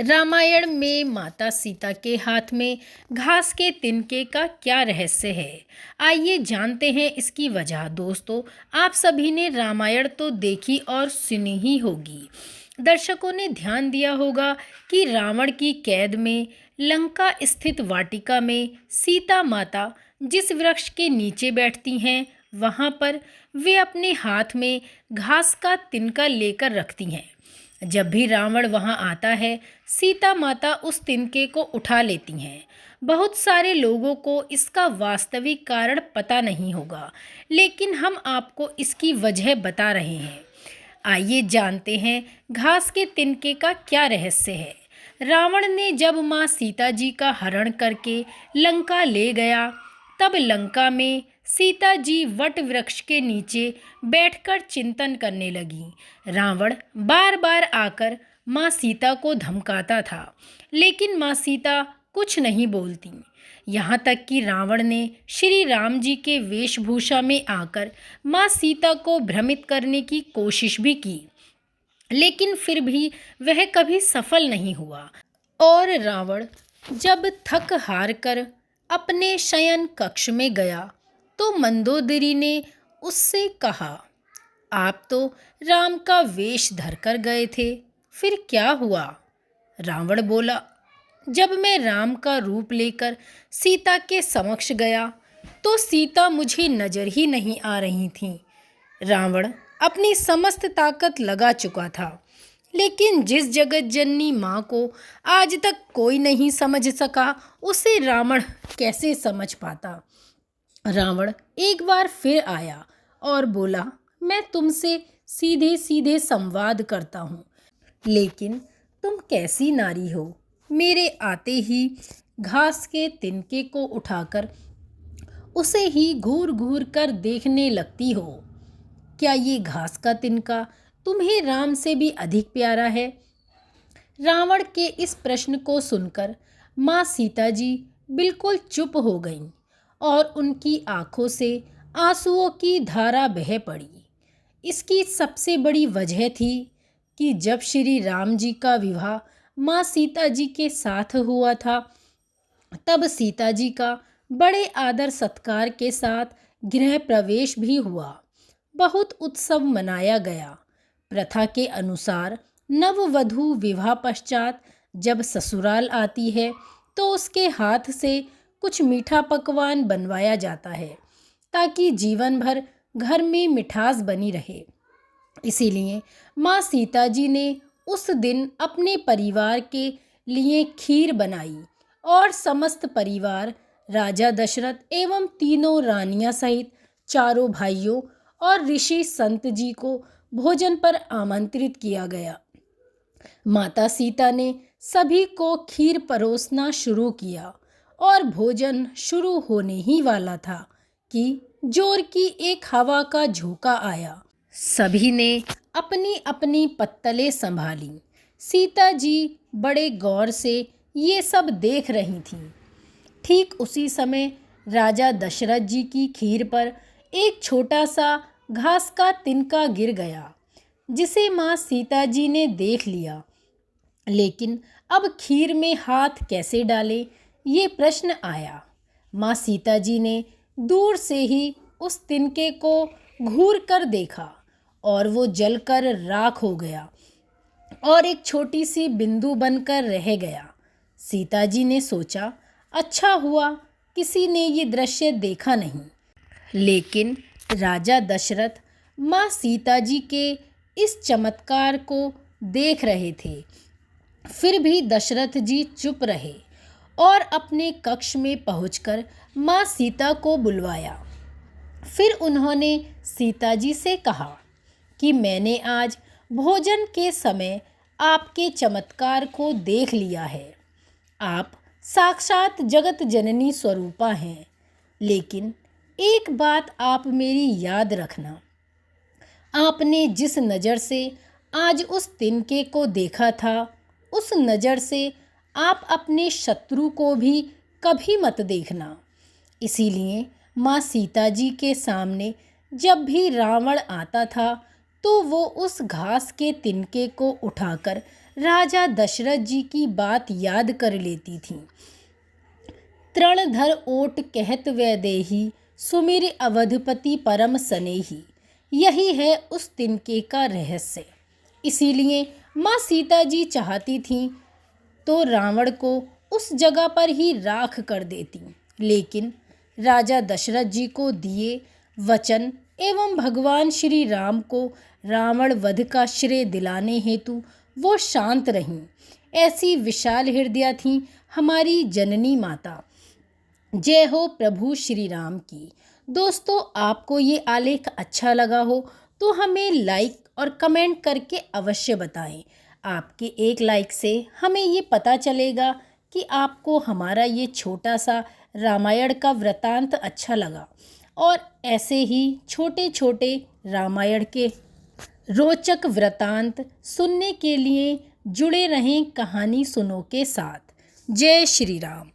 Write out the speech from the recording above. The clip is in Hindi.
रामायण में माता सीता के हाथ में घास के तिनके का क्या रहस्य है। आइए जानते हैं इसकी वजह। दोस्तों, आप सभी ने रामायण तो देखी और सुनी ही होगी। दर्शकों ने ध्यान दिया होगा कि रावण की कैद में लंका स्थित वाटिका में सीता माता जिस वृक्ष के नीचे बैठती हैं, वहाँ पर वे अपने हाथ में घास का तिनका लेकर रखती हैं। जब भी रावण वहां आता है, सीता माता उस तिनके को उठा लेती हैं। बहुत सारे लोगों को इसका वास्तविक कारण पता नहीं होगा, लेकिन हम आपको इसकी वजह बता रहे हैं। आइए जानते हैं घास के तिनके का क्या रहस्य है। रावण ने जब माँ सीता जी का हरण करके लंका ले गया, तब लंका में सीता जी वट वृक्ष के नीचे बैठकर चिंतन करने लगी। रावण बार बार आकर माँ सीता को धमकाता था, लेकिन माँ सीता कुछ नहीं बोलती। यहाँ तक कि रावण ने श्री राम जी के वेशभूषा में आकर माँ सीता को भ्रमित करने की कोशिश भी की, लेकिन फिर भी वह कभी सफल नहीं हुआ। और रावण जब थक हार कर अपने शयन कक्ष में गया, तो मंदोदरी ने उससे कहा, आप तो राम का वेश धरकर गए थे, फिर क्या हुआ? रावण बोला, जब मैं राम का रूप लेकर सीता के समक्ष गया, तो सीता मुझे नजर ही नहीं आ रही थी। रावण अपनी समस्त ताकत लगा चुका था, लेकिन जिस जगत जननी माँ को आज तक कोई नहीं समझ सका, उसे रावण कैसे समझ पाता। रावण एक बार फिर आया और बोला, मैं तुमसे सीधे सीधे संवाद करता हूँ, लेकिन तुम कैसी नारी हो, मेरे आते ही घास के तिनके को उठाकर उसे ही घूर घूर कर देखने लगती हो। क्या ये घास का तिनका तुम्हें राम से भी अधिक प्यारा है? रावण के इस प्रश्न को सुनकर माँ सीता जी बिल्कुल चुप हो गईं और उनकी आंखों से आंसुओं की धारा बह पड़ी। इसकी सबसे बड़ी वजह थी कि जब श्री राम जी का विवाह माँ सीता जी के साथ हुआ था, तब सीता जी का बड़े आदर सत्कार के साथ गृह प्रवेश भी हुआ। बहुत उत्सव मनाया गया। प्रथा के अनुसार नववधू विवाह पश्चात जब ससुराल आती है, तो उसके हाथ से कुछ मीठा पकवान बनवाया जाता है, ताकि जीवन भर घर में मिठास बनी रहे। इसीलिए माँ सीता जी ने उस दिन अपने परिवार के लिए खीर बनाई और समस्त परिवार, राजा दशरथ एवं तीनों रानियां सहित चारों भाइयों और ऋषि संत जी को भोजन पर आमंत्रित किया गया। माता सीता ने सभी को खीर परोसना शुरू किया और भोजन शुरू होने ही वाला था कि जोर की एक हवा का झोंका आया। सभी ने अपनी अपनी पत्तलें संभाली। सीता जी बड़े गौर से ये सब देख रही थीं। ठीक उसी समय राजा दशरथ जी की खीर पर एक छोटा सा घास का तिनका गिर गया, जिसे माँ सीता जी ने देख लिया। लेकिन अब खीर में हाथ कैसे डाले, ये प्रश्न आया। माँ सीता जी ने दूर से ही उस तिनके को घूर कर देखा और वो जलकर राख हो गया और एक छोटी सी बिंदु बनकर रह गया। सीता जी ने सोचा, अच्छा हुआ किसी ने ये दृश्य देखा नहीं। लेकिन राजा दशरथ माँ सीता जी के इस चमत्कार को देख रहे थे। फिर भी दशरथ जी चुप रहे और अपने कक्ष में पहुंचकर माँ सीता को बुलवाया। फिर उन्होंने सीता जी से कहा कि मैंने आज भोजन के समय आपके चमत्कार को देख लिया है। आप साक्षात जगत जननी स्वरूपा हैं, लेकिन एक बात आप मेरी याद रखना। आपने जिस नज़र से आज उस तिनके को देखा था, उस नज़र से आप अपने शत्रु को भी कभी मत देखना। इसीलिए माँ सीता जी के सामने जब भी रावण आता था, तो वो उस घास के तिनके को उठाकर राजा दशरथ जी की बात याद कर लेती थीं। तृणधर ओट कहत वैदेही, सुमिर अवधपति परम सनेही। यही है उस तिनके का रहस्य। इसीलिए माँ सीता जी चाहती थीं तो रावण को उस जगह पर ही राख कर देती, लेकिन राजा दशरथ जी को दिए वचन एवं भगवान श्री राम को रावण वध का श्रेय दिलाने हेतु वो शांत रहीं। ऐसी विशाल हृदया थी हमारी जननी माता। जय हो प्रभु श्री राम की। दोस्तों, आपको ये आलेख अच्छा लगा हो तो हमें लाइक और कमेंट करके अवश्य बताएं। आपके एक लाइक से हमें ये पता चलेगा कि आपको हमारा ये छोटा सा रामायण का वृतांत अच्छा लगा, और ऐसे ही छोटे छोटे रामायण के रोचक वृतांत सुनने के लिए जुड़े रहें कहानी सुनो के साथ। जय श्री राम।